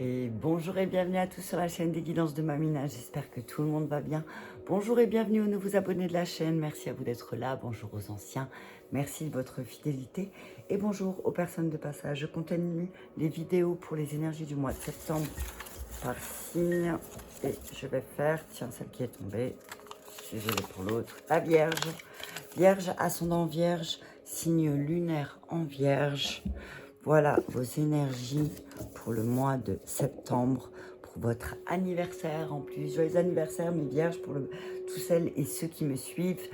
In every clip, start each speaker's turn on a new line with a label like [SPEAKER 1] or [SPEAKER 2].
[SPEAKER 1] Et bonjour et bienvenue à tous sur la chaîne des guidances de Mamina, j'espère que tout le monde va bien. Bonjour et bienvenue aux nouveaux abonnés de la chaîne, merci à vous d'être là, bonjour aux anciens, merci de votre fidélité. Et bonjour aux personnes de passage, je continue les vidéos pour les énergies du mois de septembre par signe. Et je vais faire, tiens celle qui est tombée, désolée pour l'autre, la Vierge. Vierge, ascendant Vierge, signe lunaire en Vierge. Voilà vos énergies pour le mois de septembre, pour votre anniversaire en plus. Joyeux anniversaire mes vierges pour tous celles et ceux qui me suivent.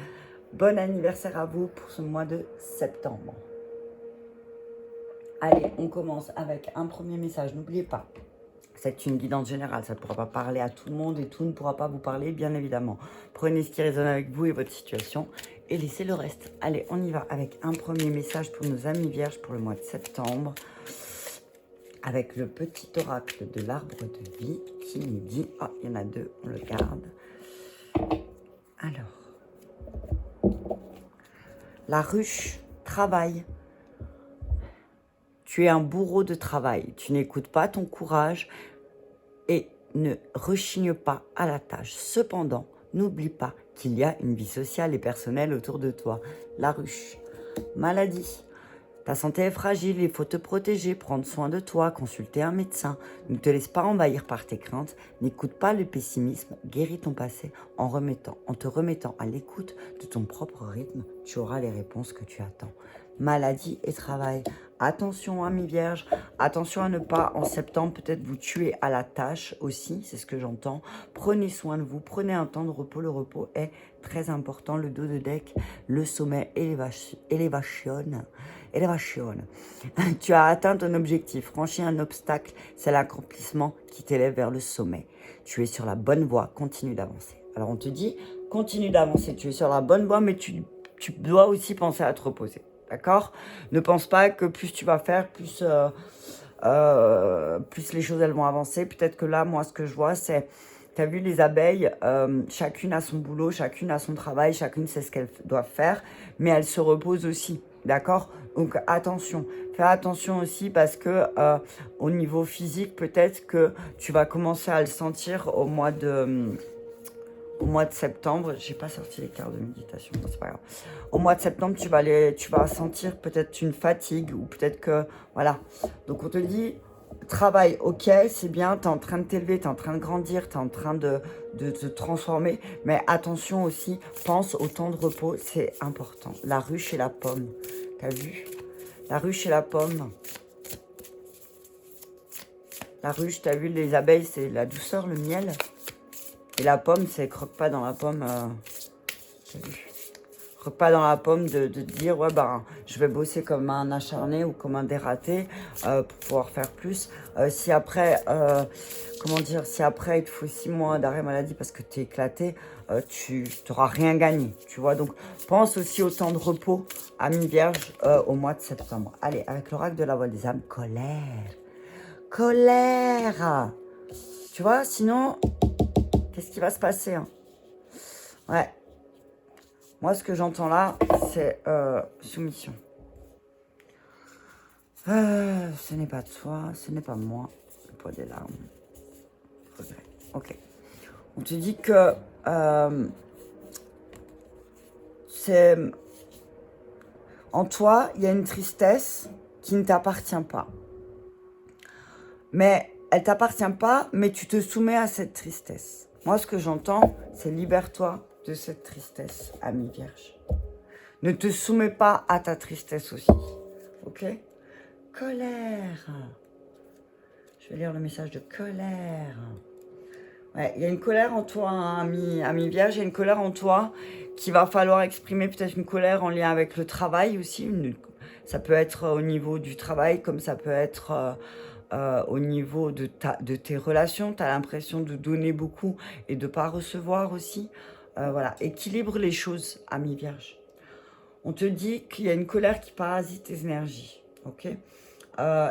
[SPEAKER 1] Bon anniversaire à vous pour ce mois de septembre. Allez, on commence avec un premier message. N'oubliez pas, c'est une guidance générale, ça ne pourra pas parler à tout le monde et tout ne pourra pas vous parler, bien évidemment. Prenez ce qui résonne avec vous et votre situation et laissez le reste. Allez, on y va avec un premier message pour nos amis vierges pour le mois de septembre. Avec le petit oracle de l'arbre de vie qui nous dit... Ah, il y en a deux, on le garde. Alors, la ruche travaille. Tu es un bourreau de travail. Tu n'écoutes pas ton courage et ne rechigne pas à la tâche. Cependant, n'oublie pas qu'il y a une vie sociale et personnelle autour de toi. La ruche. Maladie. Ta santé est fragile, il faut te protéger, prendre soin de toi, consulter un médecin. Ne te laisse pas envahir par tes craintes, n'écoute pas le pessimisme, guéris ton passé en te remettant à l'écoute de ton propre rythme, tu auras les réponses que tu attends. Maladie et travail. Attention amis vierges, attention à ne pas en septembre peut-être vous tuer à la tâche aussi, c'est ce que j'entends. Prenez soin de vous, prenez un temps de repos, le repos est très important. Le dos de deck, le sommet, élévation. Tu as atteint ton objectif, franchi un obstacle, c'est l'accomplissement qui t'élève vers le sommet. Tu es sur la bonne voie, continue d'avancer. Alors on te dit, continue d'avancer, tu es sur la bonne voie, mais tu dois aussi penser à te reposer. D'accord? Ne pense pas que plus tu vas faire, plus les choses elles vont avancer. Peut-être que là, moi, ce que je vois, c'est, tu as vu les abeilles, chacune a son boulot, chacune a son travail, chacune sait ce qu'elle doit faire, mais elles se reposent aussi. D'accord? Donc attention, fais attention aussi parce que au niveau physique, peut-être que tu vas commencer à le sentir au mois de septembre. J'ai pas sorti les cartes de méditation, c'est pas grave. Au mois de septembre, tu vas sentir peut-être une fatigue ou peut-être que voilà. Donc on te dit travail, ok, c'est bien, tu es en train de t'élever, tu es en train de grandir, tu es en train de te transformer, mais attention aussi, pense au temps de repos, c'est important. La ruche et la pomme, t'as vu? La ruche et la pomme. La ruche, t'as vu, les abeilles, c'est la douceur, le miel. Et la pomme, c'est croque pas dans la pomme. T'as vu? Croque pas dans la pomme de dire, ouais, ben, je vais bosser comme un acharné ou comme un dératé pour pouvoir faire plus. Si après, comment dire, si après il te faut 6 mois d'arrêt maladie parce que tu es éclaté, tu n'auras rien gagné, tu vois. Donc, pense aussi au temps de repos à mi-vierge au mois de septembre. Allez, avec l'oracle de la voix des âmes, colère. Colère. Tu vois, sinon, qu'est-ce qui va se passer hein? Ouais. Moi, ce que j'entends là, c'est soumission. Ce n'est pas toi, ce n'est pas moi. Le poids des larmes. Regret. Ok. On te dit que c'est... En toi, il y a une tristesse qui ne t'appartient pas. Mais elle ne t'appartient pas, mais tu te soumets à cette tristesse. Moi, ce que j'entends, c'est libère-toi de cette tristesse, ami vierge. Ne te soumets pas à ta tristesse aussi. Ok? Colère. Je vais lire le message de colère. Ouais, il y a une colère en toi, hein, ami vierge. Il y a une colère en toi qu'il va falloir exprimer. Peut-être une colère en lien avec le travail aussi. Ça peut être au niveau du travail, comme ça peut être au niveau de tes relations. Tu as l'impression de donner beaucoup et de ne pas recevoir aussi. Voilà, équilibre les choses, ami vierge. On te dit qu'il y a une colère qui parasite tes énergies, ok?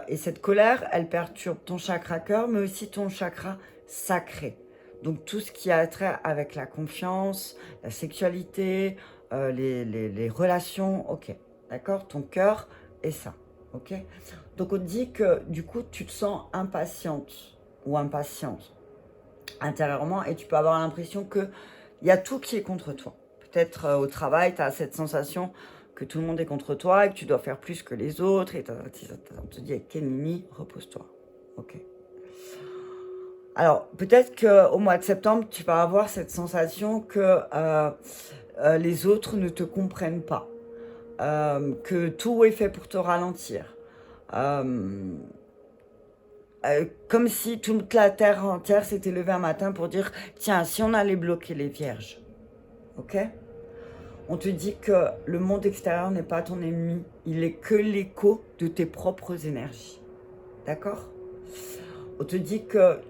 [SPEAKER 1] Et cette colère, elle perturbe ton chakra cœur, mais aussi ton chakra sacré. Donc tout ce qui a trait avec la confiance, la sexualité, les relations, ok, d'accord? Ton cœur et ça, ok? Donc on te dit que du coup, tu te sens impatiente, ou impatiente intérieurement et tu peux avoir l'impression qu'il y a tout qui est contre toi. Peut-être au travail, tu as cette sensation que tout le monde est contre toi et que tu dois faire plus que les autres et on te dit, Kenini, repose-toi. Ok. Alors, peut-être qu'au mois de septembre, tu vas avoir cette sensation que les autres ne te comprennent pas, que tout est fait pour te ralentir. Comme si toute la terre entière s'était levée un matin pour dire « Tiens, si on allait bloquer les vierges, ok ?» On te dit que le monde extérieur n'est pas ton ennemi, il est que l'écho de tes propres énergies. D'accord ? On te dit que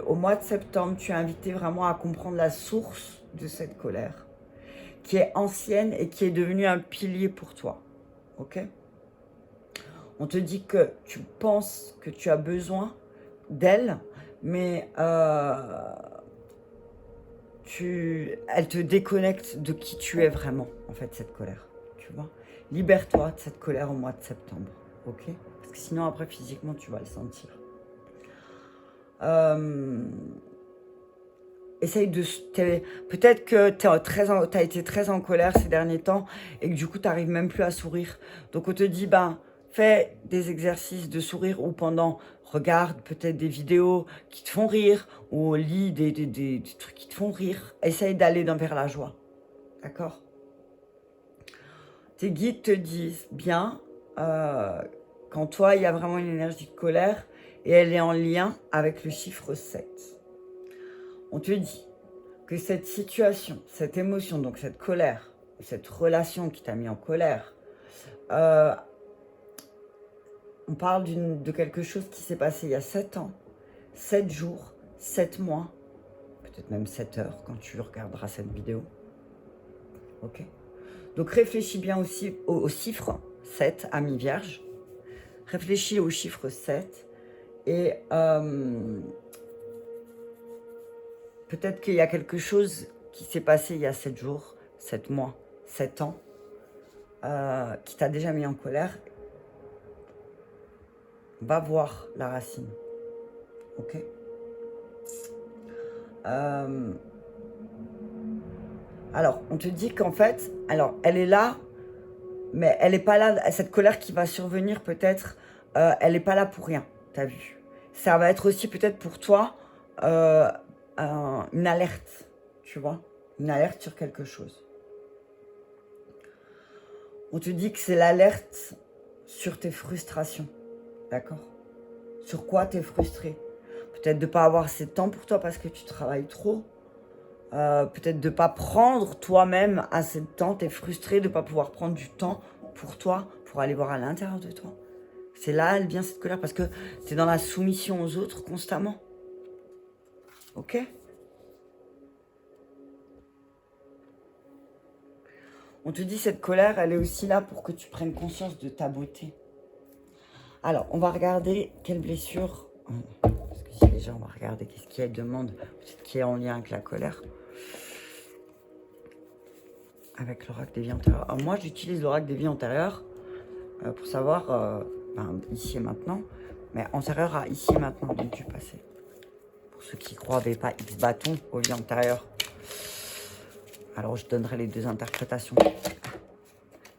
[SPEAKER 1] au mois de septembre, tu es invité vraiment à comprendre la source de cette colère, qui est ancienne et qui est devenue un pilier pour toi. Ok ? On te dit que tu penses que tu as besoin d'elle, mais elle te déconnecte de qui tu es vraiment, en fait, cette colère. Tu vois ? Libère-toi de cette colère au mois de septembre. Ok ? Parce que sinon, après, physiquement, tu vas le sentir. Essaye de... Peut-être que tu as été très en colère ces derniers temps et que du coup, tu n'arrives même plus à sourire. Donc, on te dit, fais des exercices de sourire ou regarde peut-être des vidéos qui te font rire ou lis des trucs qui te font rire. Essaye d'aller vers la joie. D'accord ? Tes guides te disent bien, quand toi, il y a vraiment une énergie de colère, et elle est en lien avec le chiffre 7. On te dit que cette situation, cette émotion, donc cette colère, cette relation qui t'a mis en colère, on parle de quelque chose qui s'est passé il y a 7 ans, 7 jours, 7 mois, peut-être même 7 heures quand tu regarderas cette vidéo. Ok ? Donc réfléchis bien aussi au chiffre 7, ami vierge. Réfléchis au chiffre 7. Et peut-être qu'il y a quelque chose qui s'est passé il y a 7 jours, 7 mois, 7 ans, qui t'a déjà mis en colère. Va voir la racine. Ok ? Alors, on te dit qu'en fait, elle est là, mais elle n'est pas là. Cette colère qui va survenir peut-être, elle n'est pas là pour rien, t'as vu ? Ça va être aussi peut-être pour toi une alerte, tu vois, une alerte sur quelque chose. On te dit que c'est l'alerte sur tes frustrations, d'accord ? Sur quoi tu es frustré ? Peut-être de ne pas avoir assez de temps pour toi parce que tu travailles trop. Peut-être de ne pas prendre toi-même assez de temps. Tu es frustré de ne pas pouvoir prendre du temps pour toi, pour aller voir à l'intérieur de toi. C'est là, elle vient cette colère, parce que tu es dans la soumission aux autres constamment. Ok ? On te dit, cette colère, elle est aussi là pour que tu prennes conscience de ta beauté. Alors, on va regarder quelle blessure... Parce que si déjà, on va regarder qu'est-ce qu'il y a de demande, peut-être qui est en lien avec la colère. Avec l'oracle des vies antérieures. Alors, moi, j'utilise l'oracle des vies antérieures pour savoir... ici et maintenant, mais antérieur à ici et maintenant, donc du passé. Pour ceux qui croyaient pas X bâton aux vies antérieures. Alors je donnerai les deux interprétations.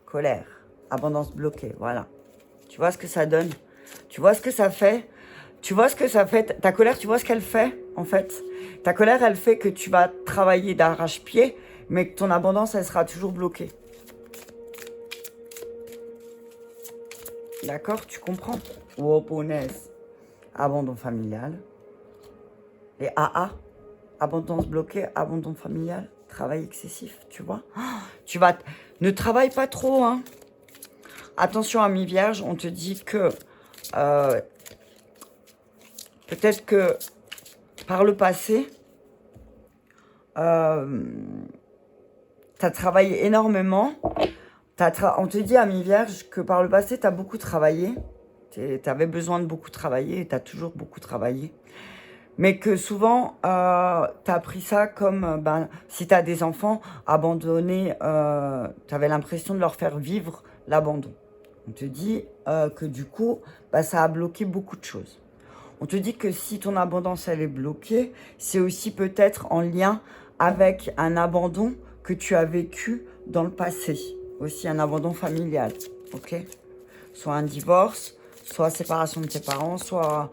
[SPEAKER 1] Colère, abondance bloquée, voilà. Tu vois ce que ça donne? Tu vois ce que ça fait? Tu vois ce que ça fait? Ta colère, tu vois ce qu'elle fait, en fait? Ta colère, elle fait que tu vas travailler d'arrache-pied, mais que ton abondance, elle sera toujours bloquée. D'accord, tu comprends? Oh, punaise. Abandon familial. Et AA, abondance bloquée, abandon familial, travail excessif, tu vois? Ne travaille pas trop, hein. Attention, ami vierge, on te dit que peut-être que par le passé, tu as travaillé énormément. On te dit, ami vierge, que par le passé, tu as beaucoup travaillé. Tu avais besoin de beaucoup travailler et tu as toujours beaucoup travaillé. Mais que souvent, tu as pris ça comme, si tu as des enfants, abandonnés, tu avais l'impression de leur faire vivre l'abandon. On te dit que du coup, ça a bloqué beaucoup de choses. On te dit que si ton abondance, elle est bloquée, c'est aussi peut-être en lien avec un abandon que tu as vécu dans le passé. Aussi un abandon familial, ok? Soit un divorce, soit séparation de tes parents, soit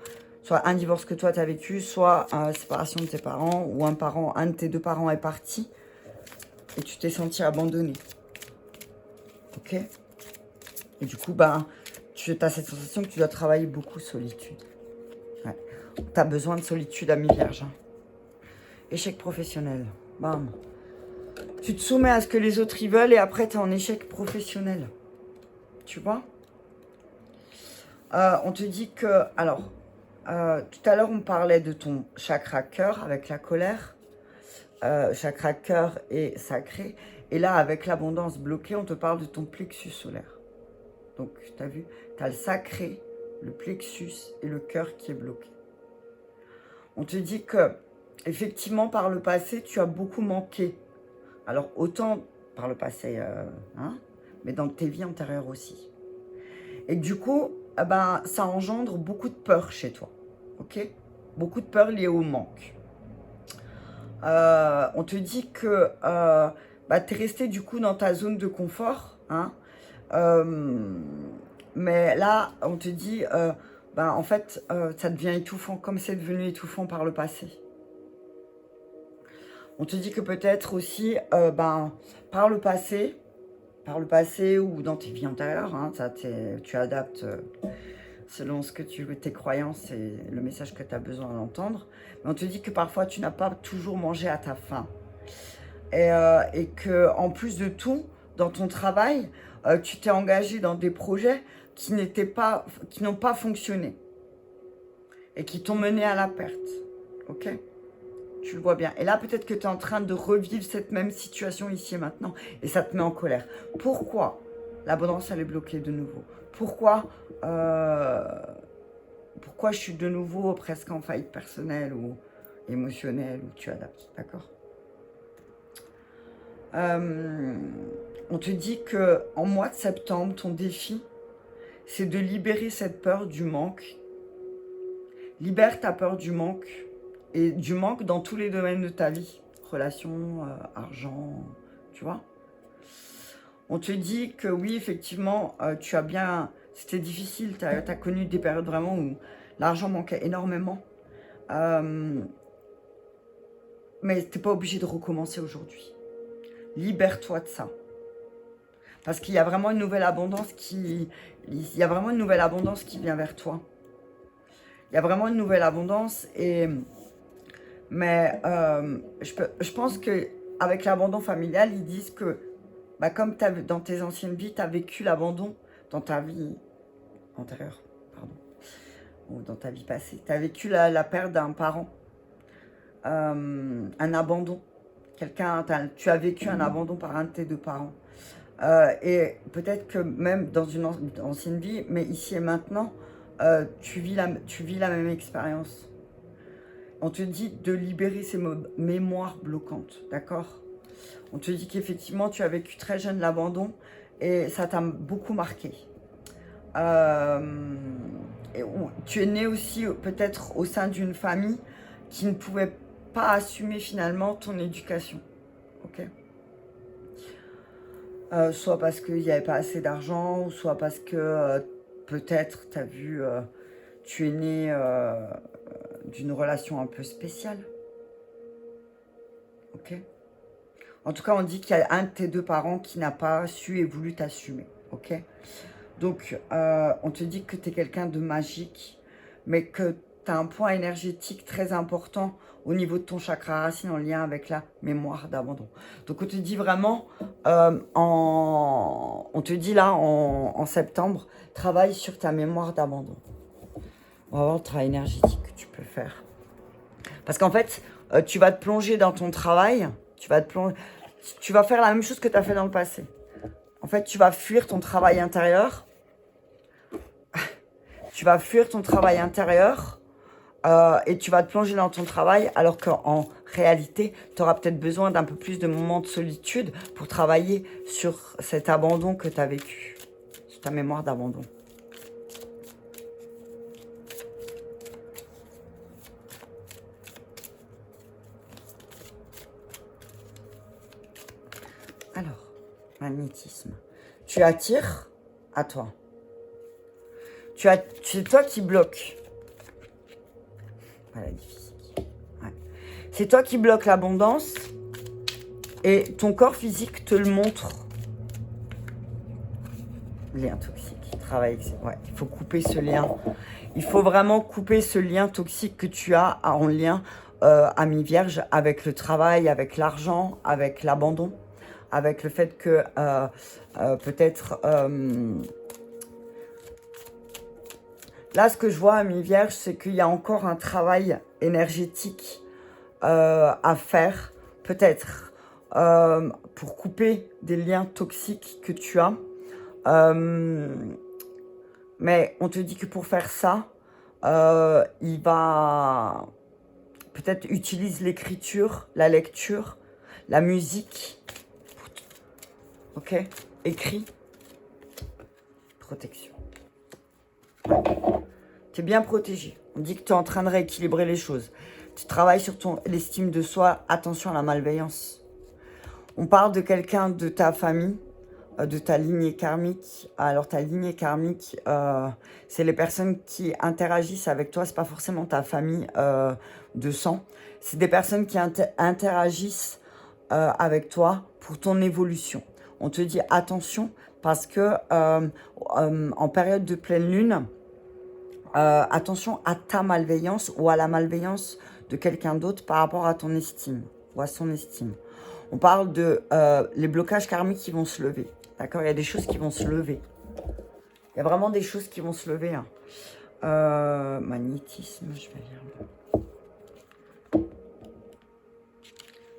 [SPEAKER 1] un divorce que toi tu as vécu, soit séparation de tes parents, ou un de tes deux parents est parti et tu t'es senti abandonné. Ok? Et du coup, tu as cette sensation que tu dois travailler beaucoup solitude. Ouais. Tu as besoin de solitude, ami vierge. Échec professionnel. Bam. Tu te soumets à ce que les autres y veulent et après tu es en échec professionnel. Tu vois? On te dit que... Alors, tout à l'heure, on parlait de ton chakra cœur avec la colère. Chakra cœur est sacré. Et là, avec l'abondance bloquée, on te parle de ton plexus solaire. Donc, tu as vu, tu as le sacré, le plexus et le cœur qui est bloqué. On te dit que, effectivement, par le passé, tu as beaucoup manqué. Alors, autant par le passé, mais dans tes vies antérieures aussi. Et du coup, ça engendre beaucoup de peur chez toi. Ok? Beaucoup de peur liée au manque. On te dit que tu es resté du coup dans ta zone de confort. Mais là, on te dit, en fait, ça devient étouffant, comme c'est devenu étouffant par le passé. On te dit que peut-être aussi, par le passé ou dans tes vies antérieures, tu adaptes selon ce que tes croyances et le message que tu as besoin d'entendre. Mais on te dit que parfois, tu n'as pas toujours mangé à ta faim. Et que en plus de tout, dans ton travail, tu t'es engagé dans des projets qui n'ont pas fonctionné et qui t'ont mené à la perte. Ok? Tu le vois bien. Et là, peut-être que tu es en train de revivre cette même situation ici et maintenant. Et ça te met en colère. Pourquoi l'abondance, elle est bloquée de nouveau? Pourquoi je suis de nouveau presque en faillite personnelle ou émotionnelle, ou tu adaptes, d'accord? On te dit que en mois de septembre, ton défi, c'est de libérer cette peur du manque. Libère ta peur du manque, et du manque dans tous les domaines de ta vie. Relations, argent, tu vois. On te dit que oui, effectivement, c'était difficile, tu as connu des périodes vraiment où l'argent manquait énormément. Mais tu n'es pas obligé de recommencer aujourd'hui. Libère-toi de ça. Parce qu'il y a vraiment une nouvelle abondance qui vient vers toi. Il y a vraiment une nouvelle abondance. Mais je pense qu'avec l'abandon familial, ils disent que comme dans tes anciennes vies, tu as vécu l'abandon dans ta vie antérieure, ou dans ta vie passée. Tu as vécu la perte d'un parent, un abandon. Tu as vécu un abandon par un de tes deux parents. Et peut-être que même dans une ancienne vie, mais ici et maintenant, tu vis la même expérience. On te dit de libérer ces mémoires bloquantes, d'accord? On te dit qu'effectivement, tu as vécu très jeune l'abandon et ça t'a beaucoup marqué. Tu es né aussi peut-être au sein d'une famille qui ne pouvait pas assumer finalement ton éducation, ok? Soit parce qu'il n'y avait pas assez d'argent, ou soit parce que peut-être tu as vu, tu es né d'une relation un peu spéciale. Ok? En tout cas, on dit qu'il y a un de tes deux parents qui n'a pas su et voulu t'assumer. Ok? Donc, on te dit que tu es quelqu'un de magique, mais que tu as un point énergétique très important au niveau de ton chakra racine en lien avec la mémoire d'abandon. Donc, on te dit vraiment, on te dit là, en septembre, travaille sur ta mémoire d'abandon. On va voir le travail énergétique que tu peux faire. Parce qu'en fait, tu vas te plonger dans ton travail, tu vas faire la même chose que tu as fait dans le passé. En fait, tu vas fuir ton travail intérieur. Tu vas fuir ton travail intérieur et tu vas te plonger dans ton travail alors qu'en réalité, tu auras peut-être besoin d'un peu plus de moments de solitude pour travailler sur cet abandon que tu as vécu, sur ta mémoire d'abandon. magnétisme. Tu attires à toi. C'est toi qui bloque. Maladie physique. Ouais. C'est toi qui bloque l'abondance et ton corps physique te le montre. Lien toxique. Travail. Ouais, il faut couper ce lien. Il faut vraiment couper ce lien toxique que tu as en lien, ami vierge, avec le travail, avec l'argent, avec l'abandon, avec le fait que peut-être... là, ce que je vois, ami vierge, c'est qu'il y a encore un travail énergétique à faire, peut-être, pour couper des liens toxiques que tu as. Mais on te dit que pour faire ça, il va peut-être utiliser l'écriture, la lecture, la musique. Ok? Écrit. Protection. Tu es bien protégé. On dit que tu es en train de rééquilibrer les choses. Tu travailles sur l'estime de soi. Attention à la malveillance. On parle de quelqu'un de ta famille, de ta lignée karmique. Alors ta lignée karmique, c'est les personnes qui interagissent avec toi. C'est pas forcément ta famille de sang. C'est des personnes qui interagissent avec toi pour ton évolution. On te dit attention parce que en période de pleine lune, attention à ta malveillance ou à la malveillance de quelqu'un d'autre par rapport à ton estime ou à son estime. On parle de les blocages karmiques qui vont se lever. D'accord? Il y a des choses qui vont se lever. Il y a vraiment des choses qui vont se lever. Hein. Magnétisme, je vais lire.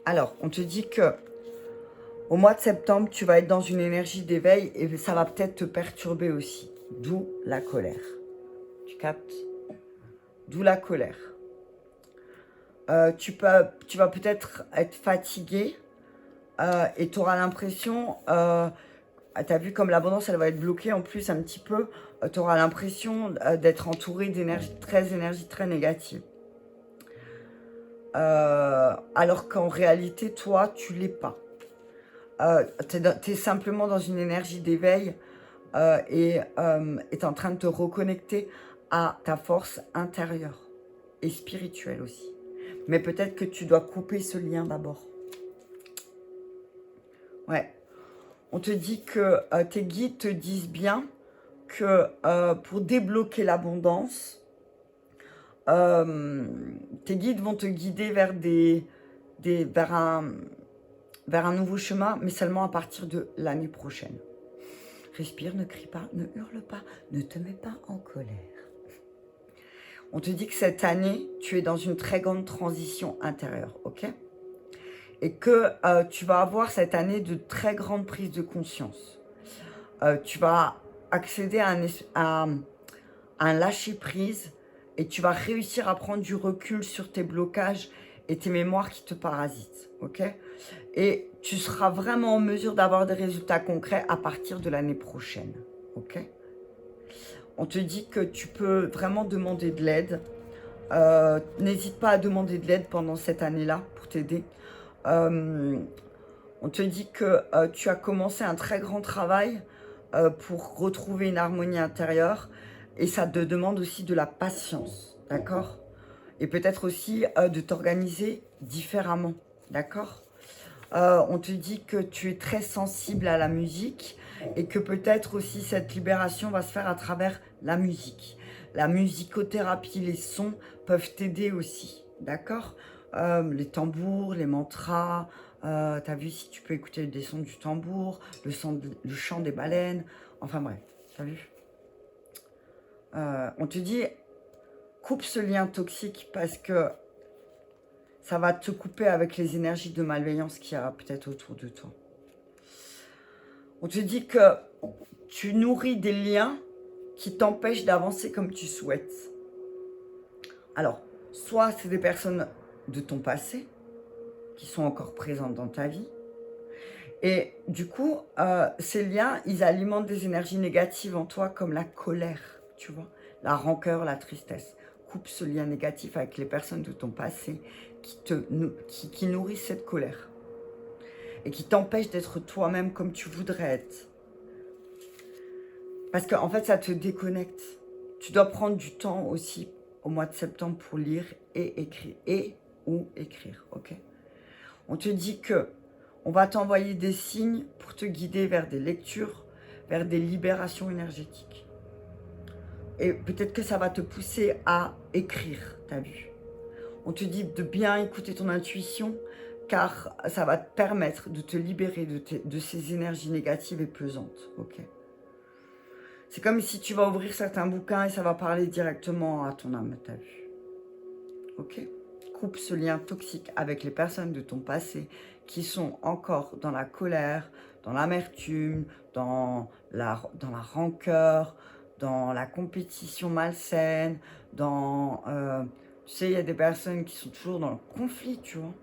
[SPEAKER 1] Alors, on te dit que au mois de septembre, tu vas être dans une énergie d'éveil et ça va peut-être te perturber aussi. D'où la colère. Tu captes? D'où la colère. Tu vas peut-être être fatigué et tu auras l'impression, tu as vu comme l'abondance, elle va être bloquée en plus un petit peu, tu auras l'impression d'être entouré d'énergie très négative. Alors qu'en réalité, toi, tu l'es pas. Tu es simplement dans une énergie d'éveil et est en train de te reconnecter à ta force intérieure et spirituelle aussi. Mais peut-être que tu dois couper ce lien d'abord. Ouais. On te dit que tes guides te disent bien que pour débloquer l'abondance, tes guides vont te guider vers un nouveau chemin, mais seulement à partir de l'année prochaine. Respire, ne crie pas, ne hurle pas, ne te mets pas en colère. On te dit que cette année, tu es dans une très grande transition intérieure, ok? Et que tu vas avoir cette année de très grande prise de conscience. Tu vas accéder à un lâcher-prise et tu vas réussir à prendre du recul sur tes blocages et tes mémoires qui te parasitent, ok? Et tu seras vraiment en mesure d'avoir des résultats concrets à partir de l'année prochaine, ok? On te dit que tu peux vraiment demander de l'aide. N'hésite pas à demander de l'aide pendant cette année-là pour t'aider. On te dit que tu as commencé un très grand travail pour retrouver une harmonie intérieure et ça te demande aussi de la patience, d'accord? Et peut-être aussi de t'organiser différemment, d'accord? On te dit que tu es très sensible à la musique et que peut-être aussi cette libération va se faire à travers la musique. La musicothérapie, les sons peuvent t'aider aussi, d'accord? Les tambours, les mantras, t'as vu si tu peux écouter des sons du tambour, le chant des baleines, enfin bref, t'as vu? On te dit, coupe ce lien toxique parce que ça va te couper avec les énergies de malveillance qu'il y a peut-être autour de toi. On te dit que tu nourris des liens qui t'empêchent d'avancer comme tu souhaites. Alors, soit c'est des personnes de ton passé qui sont encore présentes dans ta vie. Et du coup, ces liens, ils alimentent des énergies négatives en toi comme la colère, tu vois, la rancœur, la tristesse. Coupe ce lien négatif avec les personnes de ton passé qui nourrissent cette colère. et qui t'empêchent d'être toi-même comme tu voudrais être. Parce qu'en fait, ça te déconnecte. Tu dois prendre du temps aussi au mois de septembre pour lire et écrire. Et ou écrire, ok? On te dit que on va t'envoyer des signes pour te guider vers des lectures, vers des libérations énergétiques. Et peut-être que ça va te pousser à écrire, t'as vu? On te dit de bien écouter ton intuition, car ça va te permettre de te libérer de ces énergies négatives et pesantes, ok? C'est comme si tu vas ouvrir certains bouquins et ça va parler directement à ton âme, t'as vu? Ok? Coupe ce lien toxique avec les personnes de ton passé qui sont encore dans la colère, dans l'amertume, dans la rancœur, dans la compétition malsaine, dans... tu sais, il y a des personnes qui sont toujours dans le conflit, tu vois.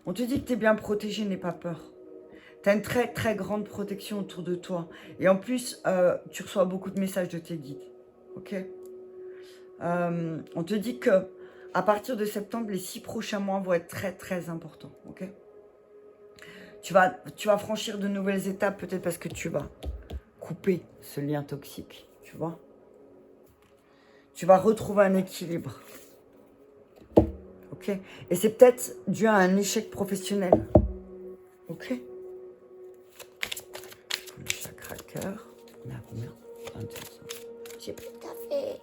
[SPEAKER 1] On te dit que tu es bien protégé, n'aie pas peur. Tu as une très très grande protection autour de toi. Et en plus, tu reçois beaucoup de messages de tes guides. Ok? On te dit que à partir de septembre, les 6 prochains mois vont être très très importants. Ok? Tu vas franchir de nouvelles étapes, peut-être parce que tu vas couper ce lien toxique. Tu vois? Tu vas retrouver un équilibre. Ok? Et c'est peut-être dû à un échec professionnel. Ok? Le chakra cœur. On a combien? 22. J'ai plus de café.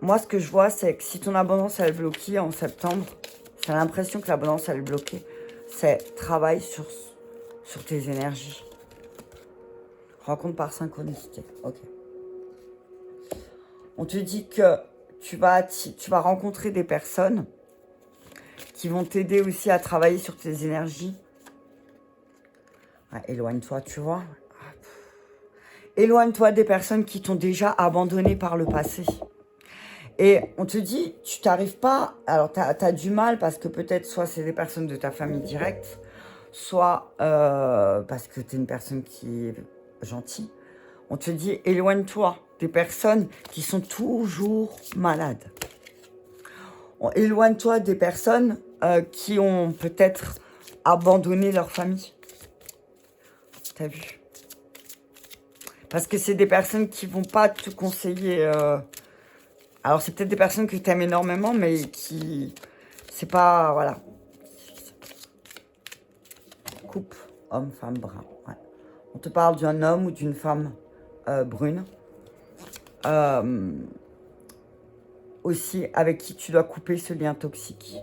[SPEAKER 1] Moi, ce que je vois, c'est que si ton abondance elle est bloquée en septembre, j'ai l'impression que l'abondance elle est bloquée. C'est travail sur tes énergies. Rencontre par synchronicité. Ok. On te dit que tu vas rencontrer des personnes qui vont t'aider aussi à travailler sur tes énergies. Ah, éloigne-toi, tu vois. Éloigne-toi des personnes qui t'ont déjà abandonné par le passé. Et on te dit, tu t'arrives pas... Alors, tu as du mal parce que peut-être soit c'est des personnes de ta famille directe, soit parce que tu es une personne qui est gentille. On te dit, éloigne-toi des personnes qui sont toujours malades. Éloigne-toi des personnes qui ont peut-être abandonné leur famille. T'as vu? Parce que c'est des personnes qui vont pas te conseiller... Alors, c'est peut-être des personnes que tu aimes énormément, mais qui... C'est pas... Voilà. Coupe, homme, femme, brun. Ouais. On te parle d'un homme ou d'une femme brune. Aussi, avec qui tu dois couper ce lien toxique.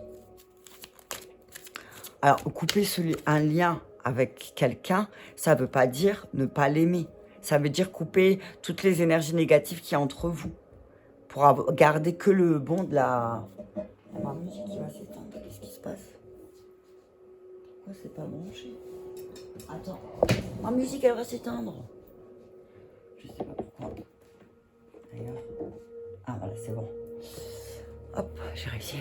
[SPEAKER 1] Alors, couper un lien avec quelqu'un, ça ne veut pas dire ne pas l'aimer. Ça veut dire couper toutes les énergies négatives qu'il y a entre vous. Pour garder que le bon de la... Ma musique qui va s'éteindre, qu'est-ce qui se passe? Pourquoi c'est pas branché? Attends, ma musique elle va s'éteindre. Je sais pas pourquoi. D'ailleurs... Ah voilà, c'est bon. Hop, j'ai réussi.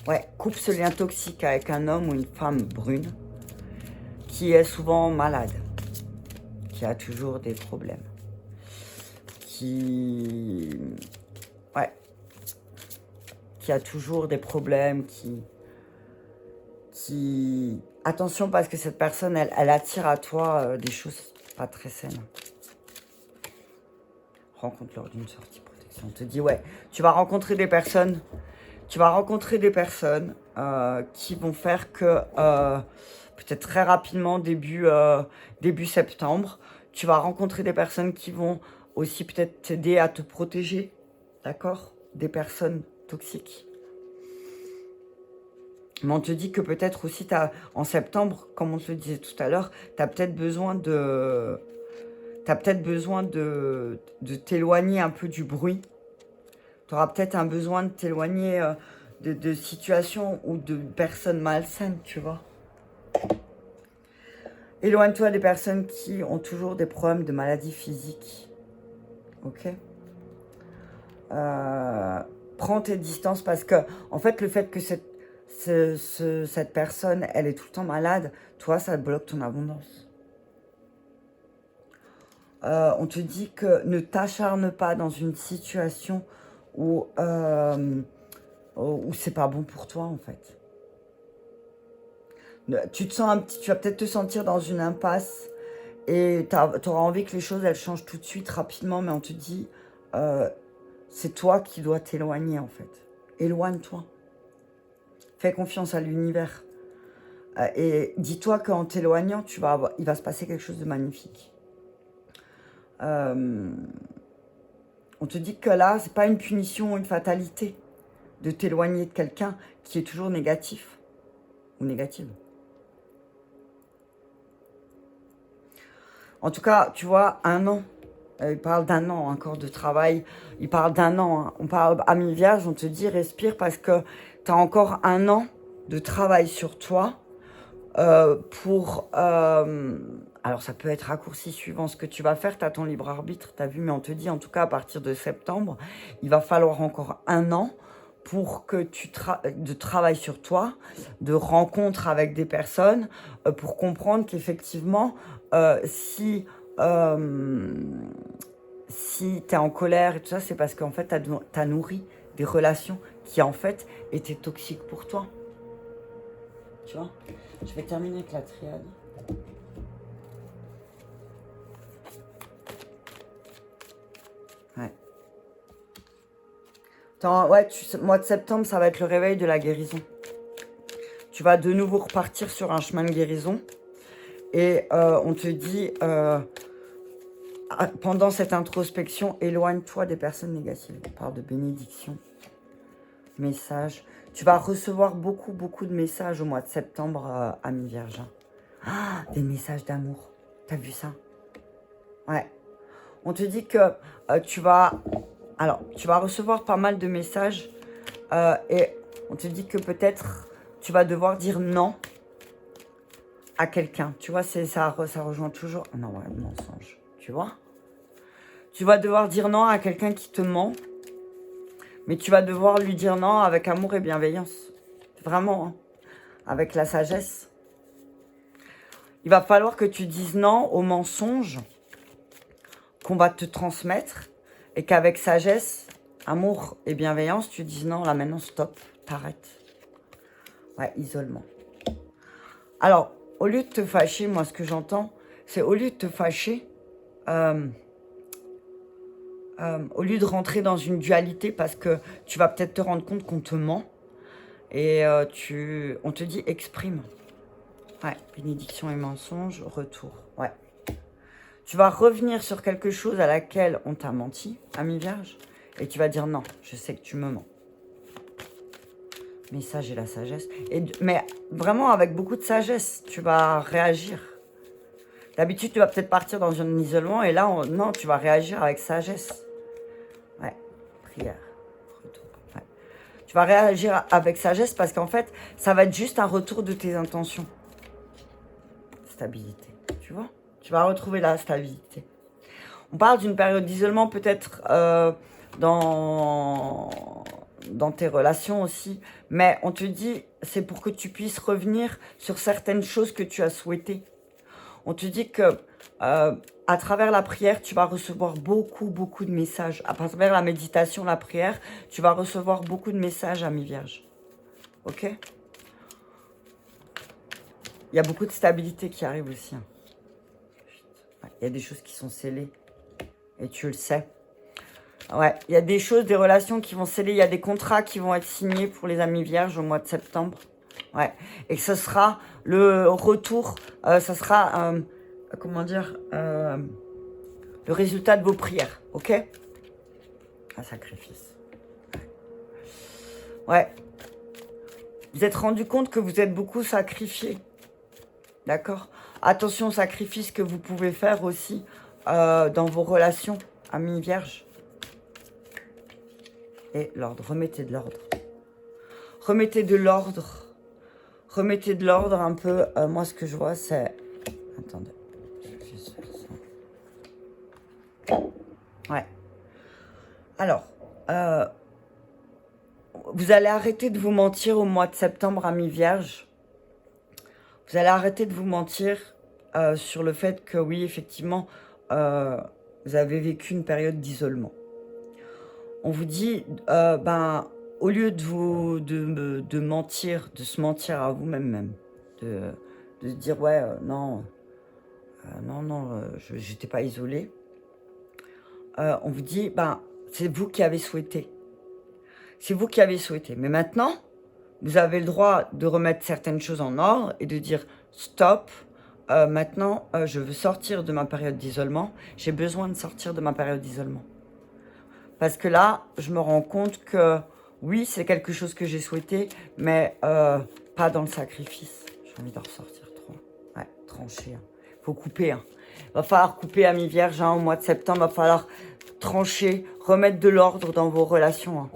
[SPEAKER 1] Ouais, coupe ce lien toxique avec un homme ou une femme brune qui est souvent malade, qui a toujours des problèmes, qui a toujours des problèmes, Attention parce que cette personne, elle attire à toi des choses pas très saines. Rencontre lors d'une sortie protection. On te dit, ouais, tu vas rencontrer des personnes qui vont faire que, peut-être très rapidement, début septembre, tu vas rencontrer des personnes qui vont aussi peut-être t'aider à te protéger, d'accord? Des personnes toxiques. Mais on te dit que peut-être aussi, en septembre, comme on te le disait tout à l'heure, tu as peut-être besoin de t'éloigner un peu du bruit. Tu auras peut-être un besoin de t'éloigner de situations ou de personnes malsaines, tu vois. Éloigne-toi des personnes qui ont toujours des problèmes de maladies physiques. Ok? Prends tes distances parce que, en fait, le fait que cette personne, elle est tout le temps malade, toi, ça te bloque ton abondance. On te dit que ne t'acharne pas dans une situation où c'est pas bon pour toi, en fait. Tu vas peut-être te sentir dans une impasse et tu auras envie que les choses, elles changent tout de suite, rapidement, mais on te dit, c'est toi qui dois t'éloigner, en fait. Éloigne-toi. Fais confiance à l'univers. Et dis-toi qu'en t'éloignant, il va se passer quelque chose de magnifique. On te dit que là, c'est pas une punition ou une fatalité de t'éloigner de quelqu'un qui est toujours négatif ou négative. En tout cas, tu vois, 1 an. Il parle d'1 an encore de travail. Il parle d'1 an. Hein. On parle à mi-vierge, on te dit respire parce que tu as encore 1 an de travail sur toi pour... alors, ça peut être raccourci suivant ce que tu vas faire. Tu as ton libre arbitre, tu as vu, mais on te dit en tout cas à partir de septembre, il va falloir encore 1 an pour que tu travailles sur toi, de rencontres avec des personnes, pour comprendre qu'effectivement, si tu es en colère et tout ça, c'est parce qu'en fait, tu as nourri des relations qui, en fait, étaient toxiques pour toi. Tu vois? Je vais terminer avec la triade. Ouais. Ouais, mois de septembre, ça va être le réveil de la guérison. Tu vas de nouveau repartir sur un chemin de guérison. Et on te dit, pendant cette introspection, éloigne-toi des personnes négatives. On parle de bénédiction, message. Tu vas recevoir beaucoup, beaucoup de messages au mois de septembre à mi-vierge. Ah, des messages d'amour. T'as vu ça? Ouais. On te dit que tu vas recevoir pas mal de messages et on te dit que peut-être tu vas devoir dire non à quelqu'un. Tu vois, ça rejoint toujours... Non, ouais, mensonge. Tu vois? Tu vas devoir dire non à quelqu'un qui te ment, mais tu vas devoir lui dire non avec amour et bienveillance. Vraiment, hein, avec la sagesse. Il va falloir que tu dises non aux mensonges qu'on va te transmettre et qu'avec sagesse, amour et bienveillance, tu dises non, là maintenant, stop, t'arrêtes. Ouais, isolement. Alors, au lieu de te fâcher, moi, ce que j'entends, c'est au lieu de te fâcher, au lieu de rentrer dans une dualité, parce que tu vas peut-être te rendre compte qu'on te ment, et on te dit exprime. Ouais, bénédiction et mensonge, retour. Ouais. Tu vas revenir sur quelque chose à laquelle on t'a menti, à mi-vierge, et tu vas dire non, je sais que tu me mens. Message et la sagesse. Mais vraiment avec beaucoup de sagesse, tu vas réagir. D'habitude, tu vas peut-être partir dans un isolement, et là, non, tu vas réagir avec sagesse. Ouais, prière, retour. Ouais. Tu vas réagir avec sagesse parce qu'en fait, ça va être juste un retour de tes intentions. Stabilité, tu vois? Tu vas retrouver la stabilité. On parle d'une période d'isolement peut-être dans tes relations aussi. Mais on te dit, c'est pour que tu puisses revenir sur certaines choses que tu as souhaitées. On te dit que à travers la prière, tu vas recevoir beaucoup, beaucoup de messages. À travers la méditation, la prière, tu vas recevoir beaucoup de messages à mi-vierge. Ok? Il y a beaucoup de stabilité qui arrive aussi. Hein. Il y a des choses qui sont scellées. Et tu le sais. Ouais, il y a des choses, des relations qui vont sceller. Il y a des contrats qui vont être signés pour les amis vierges au mois de septembre. Ouais. Et que ce sera le retour, ça sera, comment dire, le résultat de vos prières. Ok? Un sacrifice. Ouais. Vous êtes rendu compte que vous êtes beaucoup sacrifié. D'accord? Attention aux sacrifices que vous pouvez faire aussi dans vos relations, amis vierges. Et l'ordre, remettez de l'ordre. Remettez de l'ordre. Remettez de l'ordre un peu. Moi, ce que je vois, c'est... Attendez. Ouais. Alors, vous allez arrêter de vous mentir au mois de septembre, amis vierges. Vous allez arrêter de vous mentir sur le fait que oui, effectivement, vous avez vécu une période d'isolement. On vous dit, au lieu de mentir, de se mentir à vous-même, de se dire, ouais, non, j'étais pas isolée. On vous dit, c'est vous qui avez souhaité. C'est vous qui avez souhaité. Mais maintenant, vous avez le droit de remettre certaines choses en ordre et de dire, stop, maintenant, je veux sortir de ma période d'isolement. J'ai besoin de sortir de ma période d'isolement. Parce que là, je me rends compte que, oui, c'est quelque chose que j'ai souhaité, mais pas dans le sacrifice. J'ai envie de ressortir trop. Ouais, trancher. Faut couper. Va falloir couper, amis vierges, au mois de septembre. Va falloir trancher, remettre de l'ordre dans vos relations.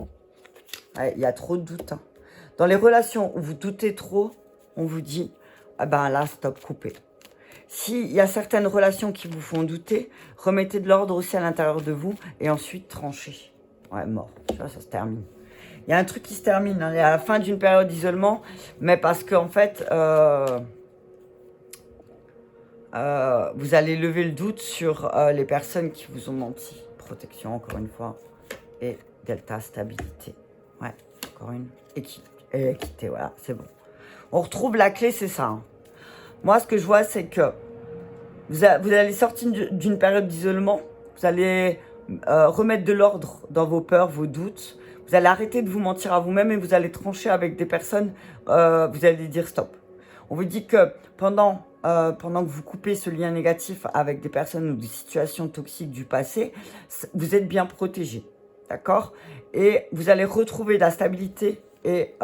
[SPEAKER 1] Ouais, il y a trop de doutes. Dans les relations où vous doutez trop, on vous dit, là, stop, coupez. S'il y a certaines relations qui vous font douter, remettez de l'ordre aussi à l'intérieur de vous et ensuite tranchez. Ouais, mort. Tu vois, ça se termine. Il y a un truc qui se termine à la fin d'une période d'isolement, mais parce qu'en fait, vous allez lever le doute sur les personnes qui vous ont menti. Protection, encore une fois. Et delta, stabilité. Ouais, encore une. Équité, voilà, c'est bon. On retrouve la clé, c'est ça. Moi, ce que je vois, c'est que vous allez sortir d'une période d'isolement. Vous allez remettre de l'ordre dans vos peurs, vos doutes. Vous allez arrêter de vous mentir à vous-même et vous allez trancher avec des personnes. Vous allez dire stop. On vous dit que pendant que vous coupez ce lien négatif avec des personnes ou des situations toxiques du passé, vous êtes bien protégé. D'accord? Et vous allez retrouver la stabilité et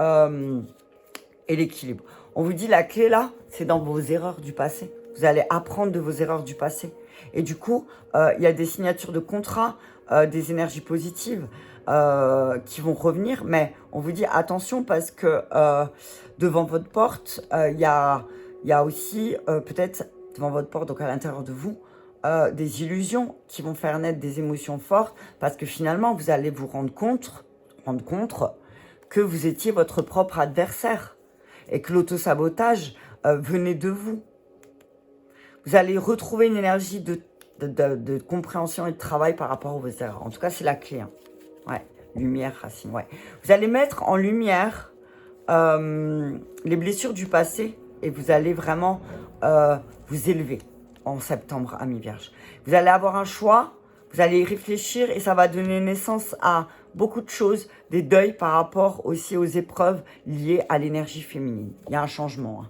[SPEAKER 1] l'équilibre. On vous dit la clé là, c'est dans vos erreurs du passé. Vous allez apprendre de vos erreurs du passé. Et du coup, il y a des signatures de contrats, des énergies positives qui vont revenir. Mais on vous dit attention parce que devant votre porte, il y a aussi peut-être devant votre porte, donc à l'intérieur de vous, des illusions qui vont faire naître des émotions fortes. Parce que finalement, vous allez vous rendre compte que vous étiez votre propre adversaire. Et que l'autosabotage venait de vous. Vous allez retrouver une énergie de compréhension et de travail par rapport aux erreurs. En tout cas, c'est la clé. Ouais, lumière, racine, ouais. Vous allez mettre en lumière les blessures du passé et vous allez vraiment vous élever en septembre, amis vierges. Vous allez avoir un choix, vous allez y réfléchir et ça va donner naissance à beaucoup de choses, des deuils par rapport aussi aux épreuves liées à l'énergie féminine. Il y a un changement.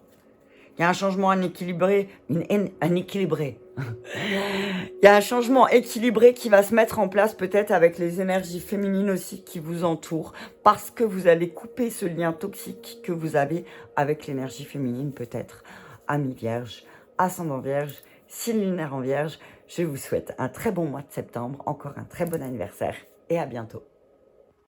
[SPEAKER 1] Il y a un changement équilibré. Il y a un changement équilibré qui va se mettre en place peut-être avec les énergies féminines aussi qui vous entourent parce que vous allez couper ce lien toxique que vous avez avec l'énergie féminine peut-être. Amis vierges, ascendant vierge, signe lunaire en vierge, je vous souhaite un très bon mois de septembre, encore un très bon anniversaire et à bientôt.